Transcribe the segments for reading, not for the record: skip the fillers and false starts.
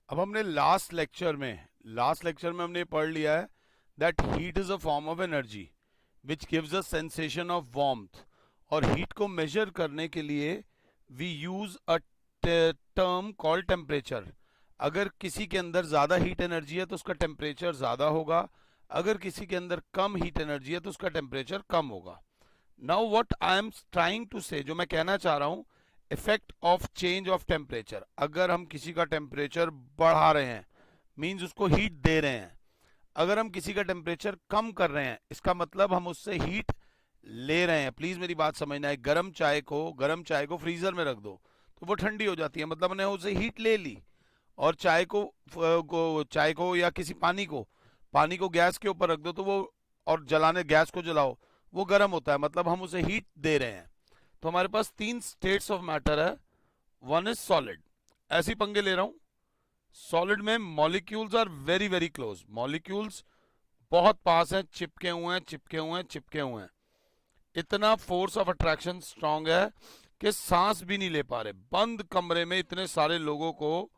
अब हमने last lecture में हमने पढ़ लिया है that heat is a form of energy which gives a sensation of warmth. और हीट को मेजर करने के लिए we use a term called temperature. अगर किसी के अंदर ज़्यादा हीट एनर्जी है तो उसका टेम्परेचर ज़्यादा होगा, अगर किसी के अंदर कम हीट एनर्जी है तो उसका टेम्परेचर कम होगा। Now what I am trying to say, जो मैं कहना चाह रहा हूं, effect of change of temperature. अगर हम किसी का टेम्परेचर बढ़ा रहे हैं मींस उसको हीट दे रहे हैं, अगर हम किसी का टेम्परेचर कम कर रहे हैं इसका मतलब हम उससे हीट ले रहे हैं। प्लीज मेरी बात समझना है, गर्म चाय को फ्रीजर में रख दो तो वो ठंडी हो जाती है, मतलब हमने उससे हीट ले ली। और चाय को या किसी पानी को गैस के ऊपर रख दो तो वो, और जलाने गैस को जलाओ, वो गर्म होता है, मतलब हम उसे हीट दे रहे हैं। तो हमारे पास तीन स्टेट्स ऑफ मैटर है। वन इज सॉलिड, ऐसी पंगे ले रहा हूं। सॉलिड में molecules are very very close, molecules बहुत पास हैं, चिपके हुए हैं। इतना फोर्स ऑफ अट्रैक्शन स्ट्रांग है कि सांस भी नहीं ले पा रहे। बंद कमरे में इतने सारे लोगों को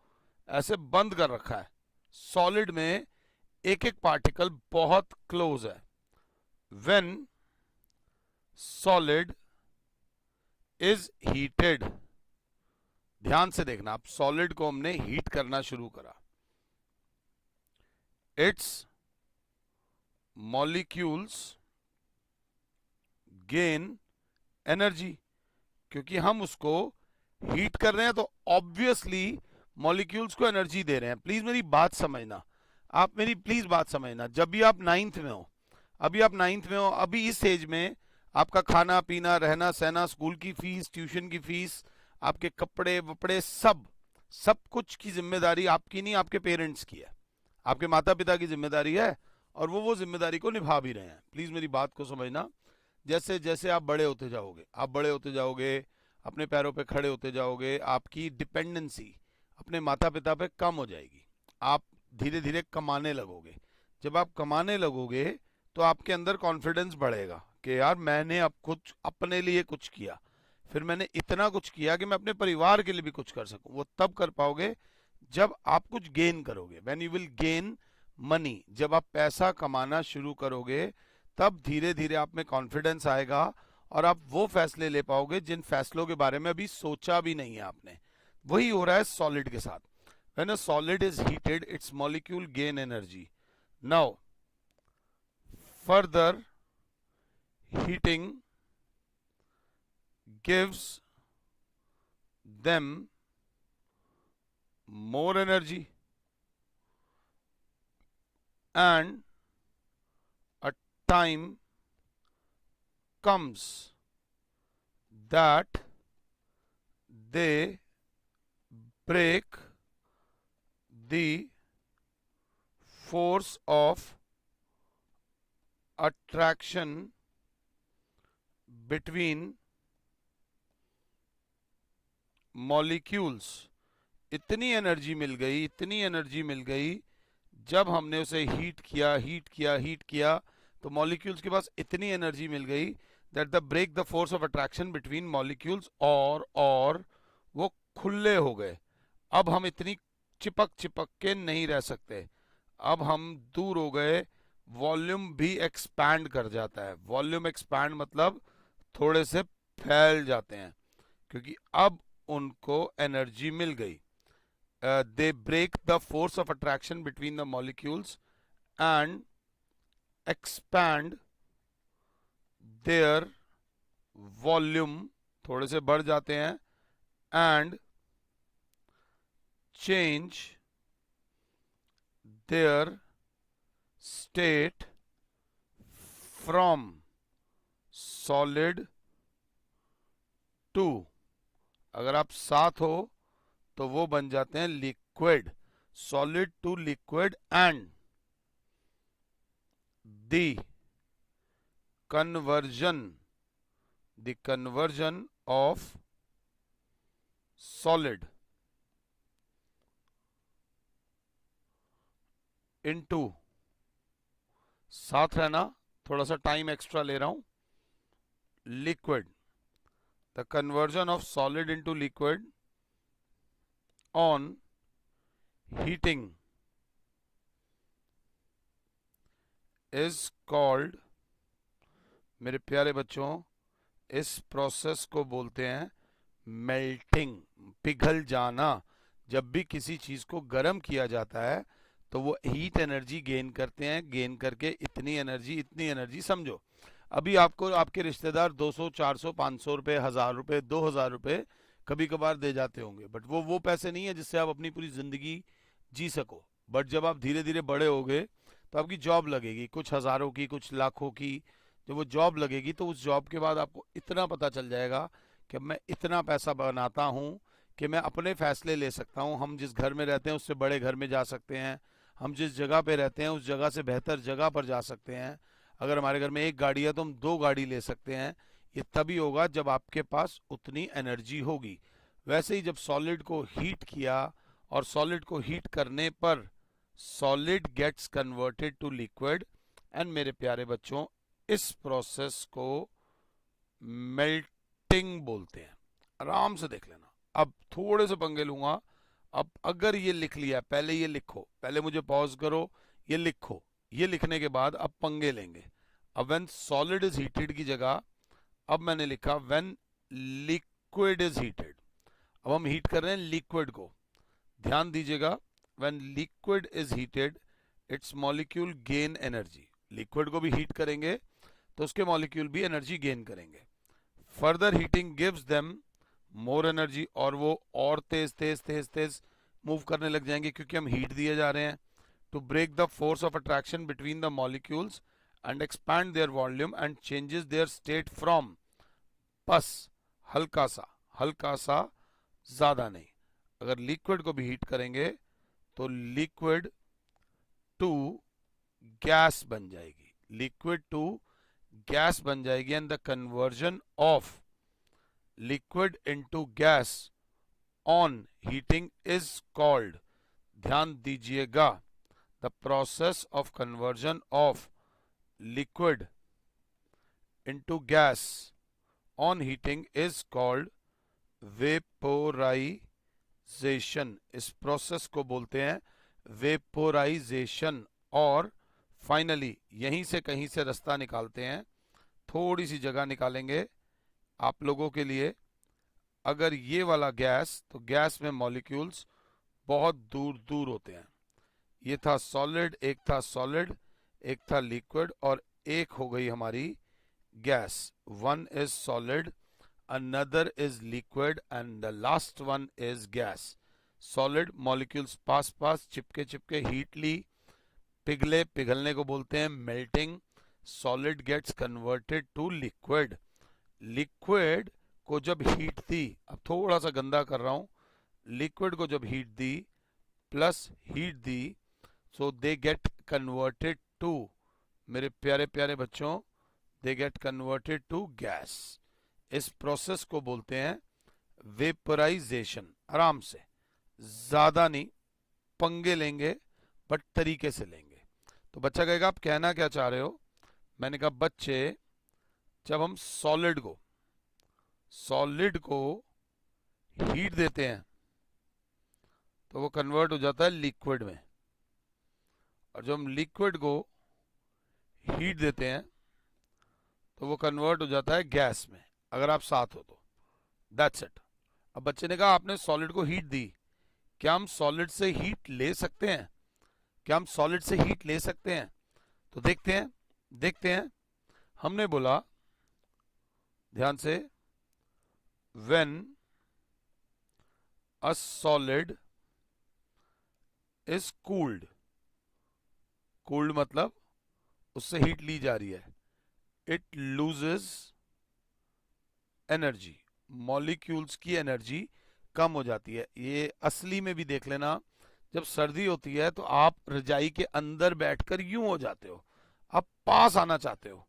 ऐसे बंद कर रखा है। सॉलिड में एक एक पार्टिकल बहुत क्लोज है। व्हेन सॉलिड इज हीटेड, ध्यान से देखना, आप सॉलिड को हमने हीट करना शुरू करा, इट्स मॉलिक्यूल्स गेन एनर्जी। क्योंकि हम उसको हीट कर रहे हैं तो ऑब्वियसली मॉलिक्यूल्स को एनर्जी दे रहे हैं। प्लीज मेरी बात समझना, आप मेरी प्लीज बात समझना। जब भी आप नाइन्थ में हो, अभी इस एज में आपका खाना पीना रहना सहना, स्कूल की फीस, ट्यूशन की फीस, आपके कपड़े वपड़े, सब सब कुछ की जिम्मेदारी आपकी नहीं, आपके पेरेंट्स की है, आपके माता पिता की जिम्मेदारी है। और वो जिम्मेदारी को निभा भी रहे हैं। प्लीज मेरी बात को समझना। जैसे जैसे आप बड़े होते जाओगे, अपने पैरों पे खड़े होते जाओगे, आपकी डिपेंडेंसी अपने माता पिता पे कम हो जाएगी। आप धीरे धीरे कमाने लगोगे। जब आप कमाने लगोगे तो आपके अंदर कॉन्फिडेंस बढ़ेगा कि यार मैंने अब कुछ अपने लिए कुछ किया, फिर मैंने इतना कुछ किया कि मैं अपने परिवार के लिए भी कुछ कर सकूं। वो तब कर पाओगे जब आप कुछ गेन करोगे, when you will gain money. जब आप पैसा कमाना शुरू करोगे तब धीरे धीरे आप में कॉन्फिडेंस आएगा और आप वो फैसले ले पाओगे जिन फैसलों के बारे में अभी सोचा भी नहीं है आपने। वही हो रहा है सॉलिड के साथ। When a solid is heated it's molecule gain energy. Now further heating gives them more energy, and a time comes that they break the force of attraction between molecules। इतनी एनर्जी मिल गई जब हमने उसे heat किया तो molecules के पास इतनी एनर्जी मिल गई that the break the force of attraction between molecules, और वो खुले हो गए। अब हम इतनी चिपक चिपक के नहीं रह सकते, अब हम दूर हो गए। वॉल्यूम भी एक्सपैंड कर जाता है। वॉल्यूम एक्सपैंड मतलब थोड़े से फैल जाते हैं, क्योंकि अब उनको एनर्जी मिल गई। they break the force of attraction between the molecules and expand their volume, थोड़े से बढ़ जाते हैं, and change their state from solid to, अगर आप साथ हो तो वो बन जाते हैं liquid. Solid to liquid and the conversion of solid into, साथ रहना, थोड़ा सा टाइम एक्स्ट्रा ले रहा हूं, liquid, the conversion of solid into liquid on heating is called, मेरे प्यारे बच्चों, इस प्रोसेस को बोलते हैं मेल्टिंग, पिघल जाना। जब भी किसी चीज को गर्म किया जाता है तो वो हीट एनर्जी गेन करते हैं, गेन करके इतनी एनर्जी समझो। अभी आपको आपके रिश्तेदार 200 400 500 रुपए, 1000 रुपए, 2000 रुपए कभी कभार दे जाते होंगे, बट वो पैसे नहीं है जिससे आप अपनी पूरी जिंदगी जी सको। बट जब आप धीरे धीरे बड़े होगे तो आपकी जॉब लगेगी, कुछ हजारों की, कुछ लाखों की। जब वो जॉब लगेगी तो उस जॉब के बाद आपको इतना पता चल जाएगा कि मैं इतना पैसा बनाता हूँ कि मैं अपने फैसले ले सकता हूँ। हम जिस घर में रहते हैं उससे बड़े घर में जा सकते हैं, हम जिस जगह पे रहते हैं उस जगह से बेहतर जगह पर जा सकते हैं। अगर हमारे घर में एक गाड़ी है तो हम 2 गाड़ी ले सकते हैं। ये तभी होगा जब आपके पास उतनी एनर्जी होगी। वैसे ही जब सॉलिड को हीट किया और सॉलिड को हीट करने पर solid gets converted to liquid, and मेरे प्यारे बच्चों इस प्रोसेस को मेल्टिंग बोलते हैं। आराम से देख लेना। अब थोड़े से पंगे लूंगा। अब अगर ये लिख लिया, पहले ये लिखो, पहले मुझे पॉज करो, ये लिखो। ये लिखने के बाद अब पंगे लेंगे। अब व्हेन सॉलिड इज हीटेड की जगह अब मैंने लिखा व्हेन लिक्विड इज हीटेड। अब हम हीट कर रहे हैं लिक्विड को, ध्यान दीजिएगा। When liquid is heated it's molecule gain energy. Liquid को भी हीट करेंगे तो उसके मॉलिक्यूल भी एनर्जी गेन करेंगे। Further heating gives them more energy, और वो और तेज तेज तेज तेज मूव करने लग जाएंगे क्योंकि हम हीट दिए जा रहे हैं। To break the force of attraction between the molecules and expand their volume and changes their state from पस, हल्का सा, ज्यादा नहीं। अगर लिक्विड को भी हीट करेंगे तो लिक्विड टू गैस बन जाएगी, लिक्विड टू गैस बन जाएगी, and the conversion of liquid into gas on heating is called, ध्यान दीजिएगा, the process of conversion of liquid into gas on heating is called vaporisation. इस process को बोलते हैं वेपोराइजेशन। और फाइनली यहीं से कहीं से रास्ता निकालते हैं, थोड़ी सी जगह निकालेंगे आप लोगों के लिए। अगर ये वाला गैस, तो गैस में मॉलिक्यूल्स बहुत दूर दूर होते हैं। ये था सॉलिड, एक था सॉलिड, एक था लिक्विड, और एक हो गई हमारी gas. One is solid, another is liquid, and the last one is gas. Solid molecules पास चिपके चिपके हीट ली, पिघले, पिघलने को बोलते हैं melting. Solid gets converted to liquid. Liquid को जब हीट दी, अब थोड़ा सा गंदा कर रहा हूं, लिक्विड को जब हीट दी प्लस हीट दी, so they get converted to, मेरे प्यारे प्यारे बच्चों, they get converted to gas. इस प्रोसेस को बोलते हैं वेपराइजेशन। आराम से, ज्यादा नहीं, पंगे लेंगे बट तरीके से लेंगे। तो बच्चा कहेगा आप कहना क्या चाह रहे हो? मैंने कहा बच्चे, जब हम सॉलिड को हीट देते हैं तो वो कन्वर्ट हो जाता है लिक्विड में, और जब हम लिक्विड को हीट देते हैं तो वो कन्वर्ट हो जाता है गैस में, अगर आप साथ हो तो। That's it. अब बच्चे ने कहा आपने सॉलिड को हीट दी, क्या हम सॉलिड से हीट ले सकते हैं? क्या हम सॉलिड से हीट ले सकते हैं? तो देखते हैं। हमने बोला, ध्यान से, when a solid is cooled, cooled मतलब उससे हीट ली जा रही है, इट लूजेस एनर्जी, मॉलिक्यूल्स की एनर्जी कम हो जाती है। ये असली में भी देख लेना, जब सर्दी होती है तो आप रजाई के अंदर बैठकर यूं हो जाते हो, आप पास आना चाहते हो।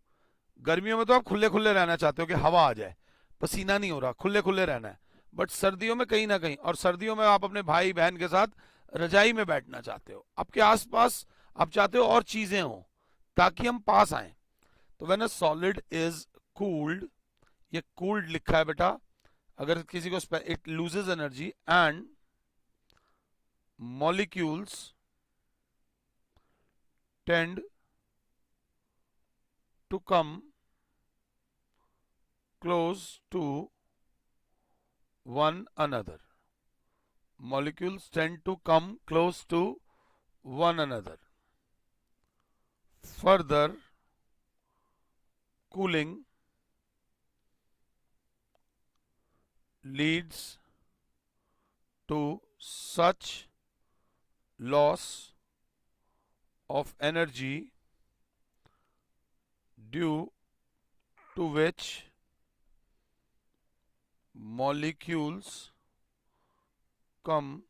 गर्मियों में तो आप खुले खुले रहना चाहते हो कि हवा आ जाए, पसीना नहीं हो रहा, खुले खुले रहना है। बट सर्दियों में कहीं ना कहीं, और सर्दियों में आप अपने भाई बहन के साथ रजाई में बैठना चाहते हो, आपके आसपास आप चाहते हो और चीजें हो ताकि हम पास आए। तो when a solid is cooled, ये कूल्ड लिखा है बेटा, अगर किसी को, it loses energy and molecules tend to come close to one another. Molecules tend to come close to one another. Further cooling leads to such loss of energy due to which molecules come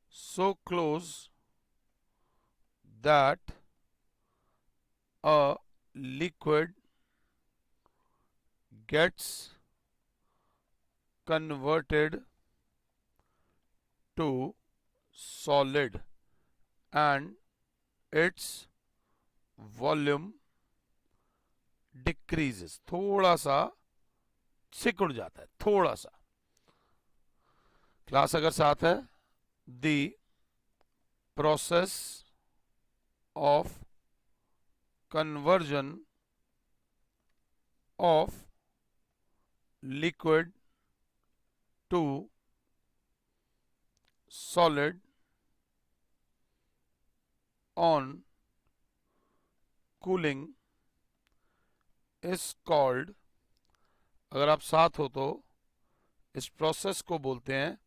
so close that a liquid gets converted to solid and its volume decreases. थोड़ा सा सिकुड़ जाता है, थोड़ा सा. Class अगर साथ है, the process of conversion of liquid to solid on cooling is called, अगर आप साथ हो तो इस प्रोसेस को बोलते हैं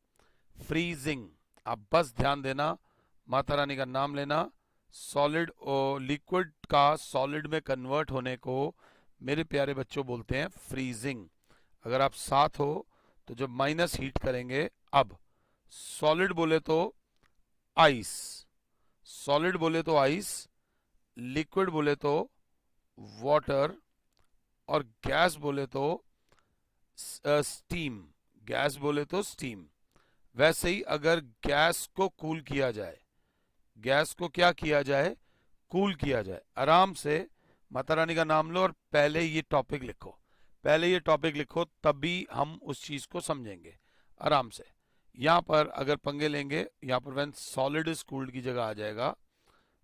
फ्रीजिंग. आप बस ध्यान देना, माता रानी का नाम लेना. सॉलिड और लिक्विड का सॉलिड में कन्वर्ट होने को मेरे प्यारे बच्चों बोलते हैं फ्रीजिंग. अगर आप साथ हो तो जब माइनस हीट करेंगे, अब सॉलिड बोले तो आइस, सॉलिड बोले तो आइस, लिक्विड बोले तो वाटर, और गैस बोले तो स्टीम. गैस बोले तो स्टीम. वैसे ही अगर गैस को कूल किया जाए, गैस को क्या किया जाए, कूल किया जाए. आराम से माता रानी का नाम लो और पहले ये टॉपिक लिखो, पहले ये टॉपिक लिखो, तभी हम उस चीज को समझेंगे आराम से. यहां पर अगर पंगे लेंगे, यहां पर व्हेन सॉलिड इज कूल्ड की जगह आ जाएगा,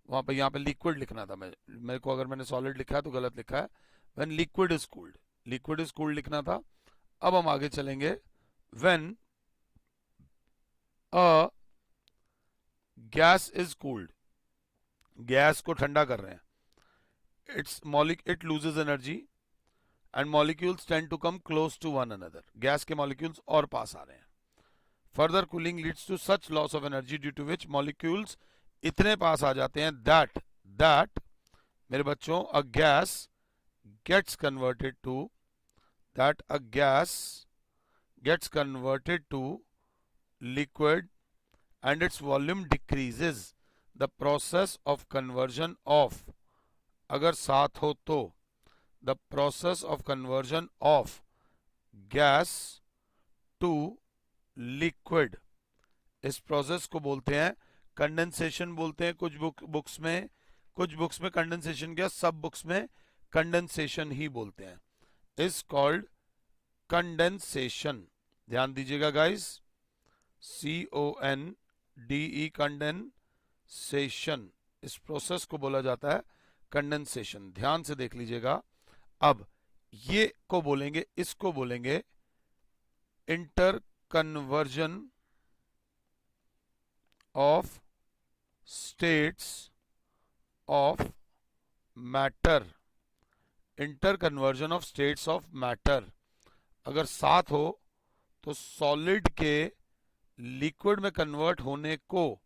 वहां पर यहां पे लिक्विड लिखना था. मेरे को अगर मैंने सॉलिड लिखा है तो गलत लिखा है. When liquid is cooled, liquid is cooled लिखना था. अब हम आगे चलेंगे. When a gas is cooled, gas को ठंडा कर रहे हैं, it loses energy and molecules tend to come close to one another. Gas के मॉलिक्यूल्स और पास आ रहे हैं. Further cooling leads to such loss of energy due to which molecules इतने पास आ जाते हैं दैट मेरे बच्चों a gas gets converted to, that a gas gets converted to liquid and its volume decreases. The process of conversion of, अगर साथ हो तो, the process of conversion of gas to liquid, इस प्रोसेस को बोलते हैं कंडेंसेशन बोलते हैं. कुछ बुक्स में कंडेंसेशन क्या, सब बुक्स में कंडेंसेशन ही बोलते हैं. Is called condensation. ध्यान दीजिएगा गाइस, CONDE, कंडेंसेशन. इस प्रोसेस को बोला जाता है कंडेंसेशन. ध्यान से देख लीजिएगा. अब ये को बोलेंगे, इसको बोलेंगे inter conversion of states of matter. Inter conversion of states of matter. अगर साथ हो तो सॉलिड के लिक्विड में कन्वर्ट होने को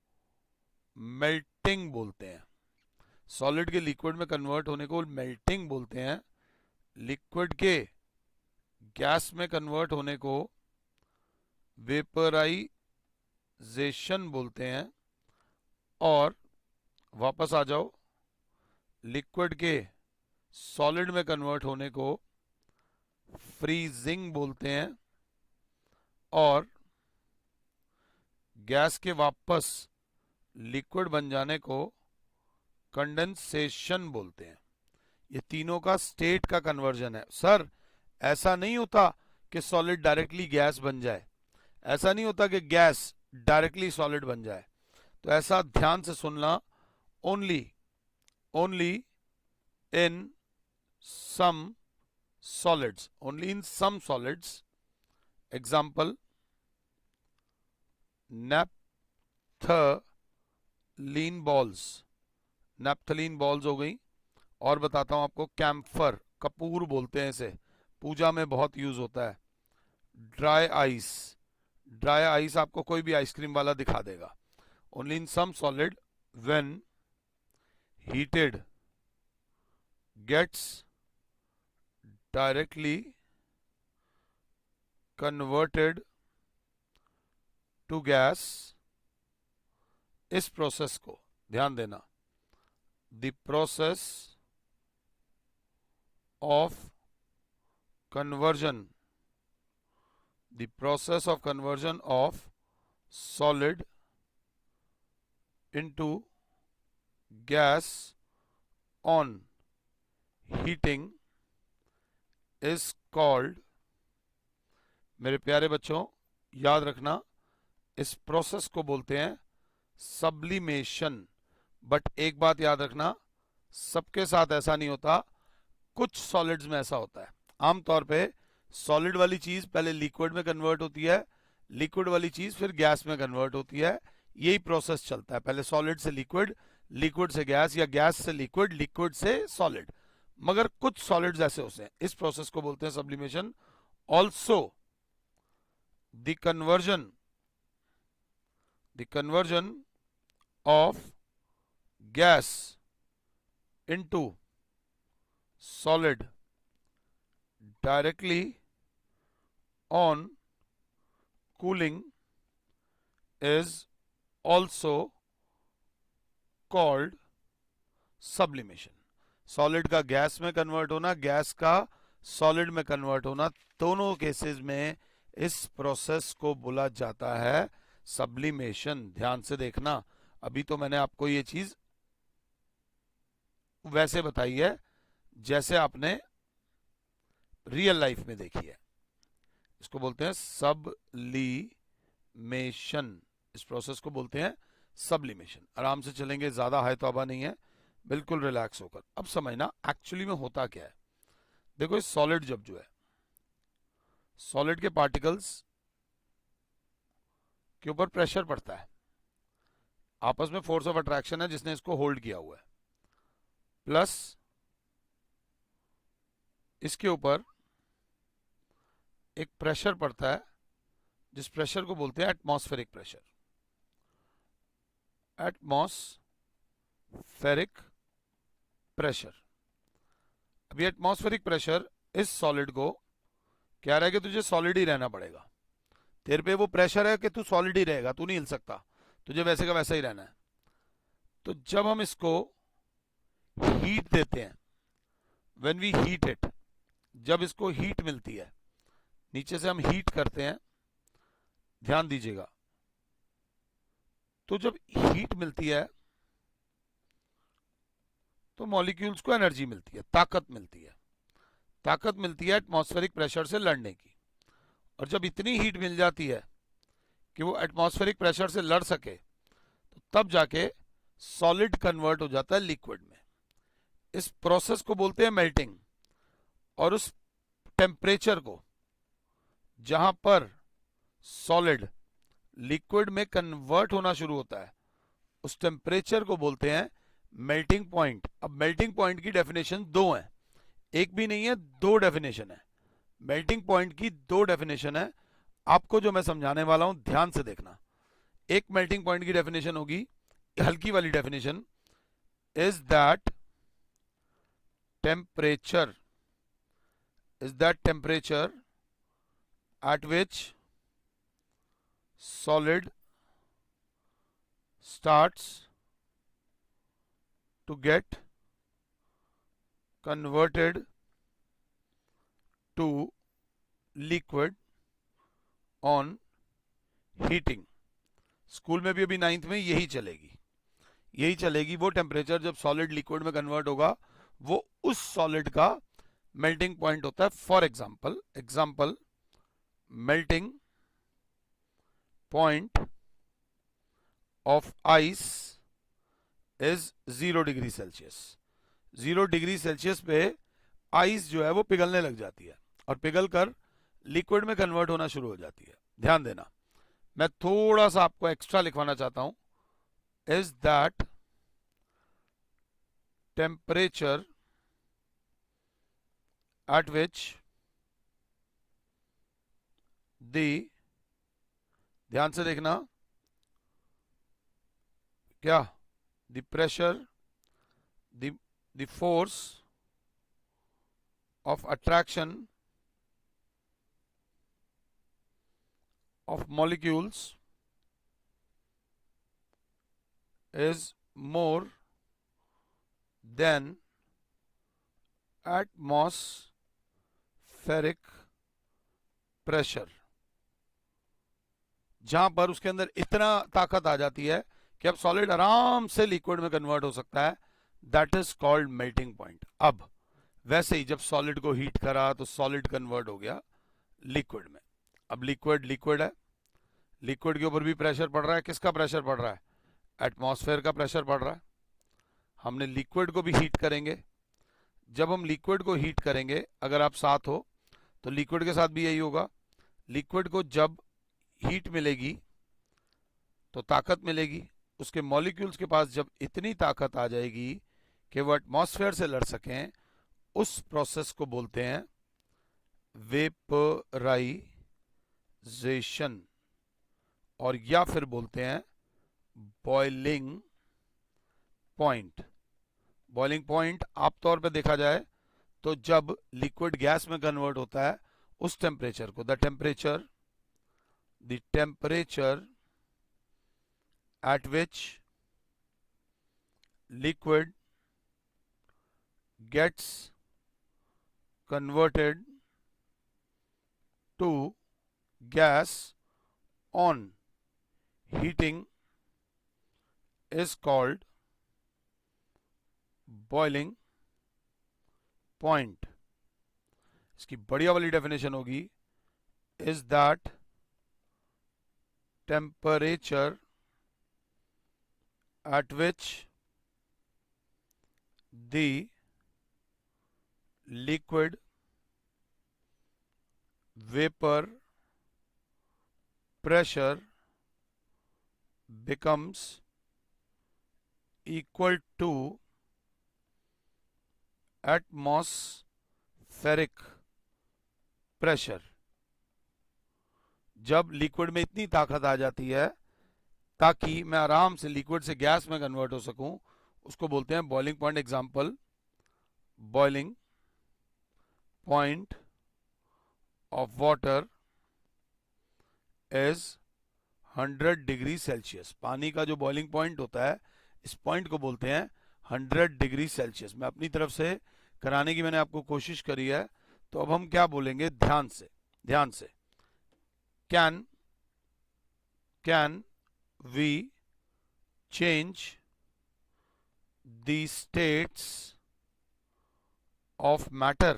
मेल्टिंग बोलते हैं. सॉलिड के लिक्विड में कन्वर्ट होने को मेल्टिंग बोलते हैं. लिक्विड के गैस में कन्वर्ट होने को वेपराइजेशन बोलते हैं. और वापस आ जाओ, लिक्विड के सॉलिड में कन्वर्ट होने को फ्रीजिंग बोलते हैं. और गैस के वापस लिक्विड बन जाने को कंडेंसेशन बोलते हैं. ये तीनों का स्टेट का कन्वर्जन है. सर ऐसा नहीं होता कि सॉलिड डायरेक्टली गैस बन जाए, ऐसा नहीं होता कि गैस डायरेक्टली सॉलिड बन जाए. तो ऐसा ध्यान से सुनना, only only in some solids, only in some solids. Example, naphthalene balls, naphthalene balls हो गई। और बताता हूं आपको, कैम्फर, कपूर बोलते हैं इसे, पूजा में बहुत यूज होता है। ड्राई आइस, ड्राई आइस आपको कोई भी आइसक्रीम वाला दिखा देगा। Only in some solid when heated gets directly converted to gas. इस प्रोसेस को ध्यान देना, the process of conversion, the process of conversion of solid into gas on heating is called, मेरे प्यारे बच्चों याद रखना, इस प्रोसेस को बोलते हैं सब्लिमेशन। बट एक बात याद रखना, सबके साथ ऐसा नहीं होता, कुछ सॉलिड्स में ऐसा होता है। आमतौर पे सॉलिड वाली चीज पहले लिक्विड में कन्वर्ट होती है, लिक्विड वाली चीज फिर गैस में कन्वर्ट होती है। यही प्रोसेस चलता है, पहले सॉलिड से लिक्विड, लिक्विड से गैस, या गैस से लिक्विड, लिक्विड से सॉलिड। मगर कुछ सॉलिड्स ऐसे होते हैं, इस प्रोसेस को बोलते हैं sublimation. Also the conversion of gas into solid directly on cooling is also called sublimation। Solid का गैस में कन्वर्ट होना, गैस का सॉलिड में कन्वर्ट होना, दोनों केसेस में इस प्रोसेस को बोला जाता है सब्लिमेशन। ध्यान से देखना, अभी तो मैंने आपको ये चीज वैसे बताई है जैसे आपने रियल लाइफ में देखी है। इसको बोलते हैं सब्लिमेशन, इस प्रोसेस को बोलते हैं सब्लिमेशन। आराम से चलेंगे, ज्यादा हाय तौबा नहीं है, बिल्कुल रिलैक्स होकर। अब समझना एक्चुअली में होता क्या है। देखो इस सॉलिड जब जो है, सॉलिड के पार्टिकल्स के ऊपर प्रेशर पड़ता है, आपस में फोर्स ऑफ अट्रैक्शन है जिसने इसको होल्ड किया हुआ है, प्लस इसके ऊपर एक प्रेशर पड़ता है जिस प्रेशर को बोलते हैं एटमॉस्फेरिक प्रेशर। एटमॉस्फेरिक प्रेशर, अभी एटमॉस्फेरिक प्रेशर इस सॉलिड को कह रहा है कि तुझे सॉलिड ही रहना पड़ेगा, तेरे पे वो प्रेशर है कि तू सॉलिड ही रहेगा, तू नहीं हिल सकता, तुझे वैसे का वैसा ही रहना है। तो जब हम इसको हीट देते हैं, व्हेन वी हीट इट, जब इसको हीट मिलती है, नीचे से हम हीट करते हैं, ध्यान दीजिएगा, तो जब हीट मिलती है तो मॉलिक्यूल्स को एनर्जी मिलती है, ताकत मिलती है, ताकत मिलती है एटमॉस्फेरिक प्रेशर से लड़ने की। और जब इतनी हीट मिल जाती है कि वो एटमॉस्फेरिक प्रेशर से लड़ सके, तो तब जाके सॉलिड कन्वर्ट हो जाता है लिक्विड में। इस प्रोसेस को बोलते हैं मेल्टिंग। और उस टेम्परेचर को जहां पर सॉलिड लिक्विड में कन्वर्ट होना शुरू होता है, उस टेम्परेचर को बोलते हैं मेल्टिंग पॉइंट। अब मेल्टिंग पॉइंट की डेफिनेशन दो है, एक भी नहीं है, दो डेफिनेशन है। मेल्टिंग पॉइंट की दो डेफिनेशन है, आपको जो मैं समझाने वाला हूं ध्यान से देखना। एक मेल्टिंग पॉइंट की डेफिनेशन होगी, हल्की वाली definition, is that temperature at which solid starts to get converted to liquid on heating। School में भी अभी 9th में यही चलेगी। वो टेम्परेचर जब सॉलिड लिक्विड में कन्वर्ट होगा, वो उस सॉलिड का मेल्टिंग पॉइंट होता है। For example melting point of ice is 0 degree Celsius. 0 degree Celsius पे आइस जो है वो पिघलने लग जाती है और पिघल कर लिक्विड में कन्वर्ट होना शुरू हो जाती है। ध्यान देना, मैं थोड़ा सा आपको एक्स्ट्रा लिखवाना चाहता हूं, is that temperature at which the, ध्यान से देखना, क्या, the pressure, the force of attraction of molecules is more than atmospheric pressure। जहां पर उसके अंदर इतना ताकत आ जाती है कि अब सॉलिड आराम से लिक्विड में कन्वर्ट हो सकता है, that is called melting point. अब वैसे ही जब सॉलिड को हीट करा तो सॉलिड कन्वर्ट हो गया लिक्विड में। अब लिक्विड लिक्विड है, लिक्विड के ऊपर भी प्रेशर पड़ रहा है। किसका प्रेशर पड़ रहा है? एटमॉस्फेयर का प्रेशर पड़ रहा है। हमने लिक्विड को भी हीट करेंगे। जब हम लिक्विड को हीट करेंगे, अगर आप साथ हो तो लिक्विड के साथ भी यही होगा। लिक्विड को जब हीट मिलेगी तो ताकत मिलेगी। उसके मॉलिक्यूल्स के पास जब इतनी ताकत आ जाएगी कि वो एटमॉस्फेयर से लड़ सकें, उस प्रोसेस को बोलते हैं वेपराइजेशन, और या फिर बोलते हैं बॉइलिंग पॉइंट। बॉइलिंग पॉइंट आमतौर पे देखा जाए तो जब लिक्विड गैस में कन्वर्ट होता है उस टेम्परेचर को, the temperature at which liquid gets converted to gas on heating is called boiling point। इसकी बढ़िया वाली डेफिनेशन होगी, is that temperature at which the liquid vapor pressure becomes equal to atmospheric pressure। जब liquid में इतनी ताकत आ जाती है ताकि मैं आराम से लिक्विड से गैस में कन्वर्ट हो सकूं, उसको बोलते हैं boiling point. Example, boiling point of water is 100 degree Celsius. पानी का जो बॉइलिंग पॉइंट होता है, इस पॉइंट को बोलते हैं 100 डिग्री सेल्सियस। मैं अपनी तरफ से कराने की मैंने आपको कोशिश करी है, तो अब हम क्या बोलेंगे, ध्यान से, ध्यान से। Can we change the states of matter?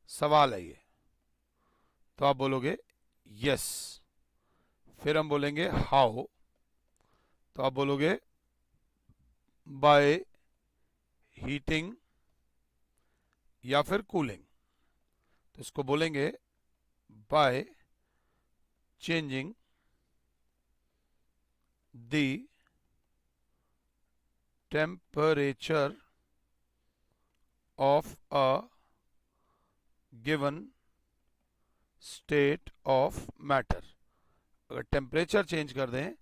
सवाल है ये। तो आप बोलोगे yes, फिर हम बोलेंगे how, तो आप बोलोगे by heating या फिर cooling। तो इसको बोलेंगे by changing the temperature of a given state of matter। अगर टेम्परेचर चेंज कर दें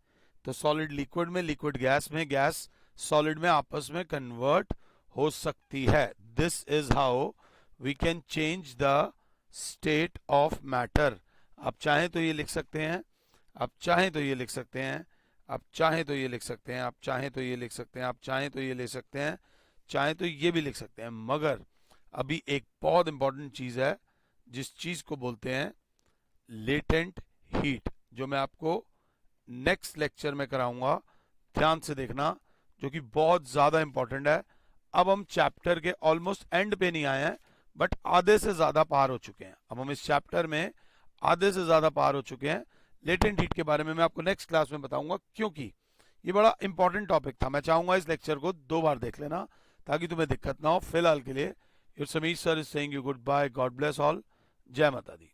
तो सॉलिड लिक्विड में, लिक्विड गैस में, गैस सॉलिड में आपस में कन्वर्ट हो सकती है। This is how we can change the state of matter. आप चाहें तो ये लिख सकते हैं, आप चाहें तो ये लिख सकते हैं, आप चाहें तो ये लिख सकते हैं, आप चाहें तो ये लिख सकते हैं, आप चाहें तो ये ले सकते हैं, चाहें तो ये भी लिख सकते हैं। मगर अभी एक बहुत इंपॉर्टेंट चीज है जिस चीज को बोलते हैं लेटेंट हीट, जो मैं आपको नेक्स्ट लेक्चर में कराऊंगा। ध्यान से देखना, जो कि बहुत ज्यादा इंपॉर्टेंट है। अब हम चैप्टर के ऑलमोस्ट एंड पे नहीं आए हैं, बट आधे से ज्यादा पार हो चुके हैं। अब हम इस चैप्टर में आधे से ज्यादा पार हो चुके हैं। लेटेंट हीट के बारे में मैं आपको नेक्स्ट क्लास में बताऊंगा, क्योंकि ये बड़ा इंपॉर्टेंट टॉपिक था, मैं चाहूंगा इस लेक्चर को 2 बार देख लेना ताकि तुम्हें दिक्कत ना हो। फिलहाल के लिए your Sameer sir is saying you good bye, God bless all, जय माता दी।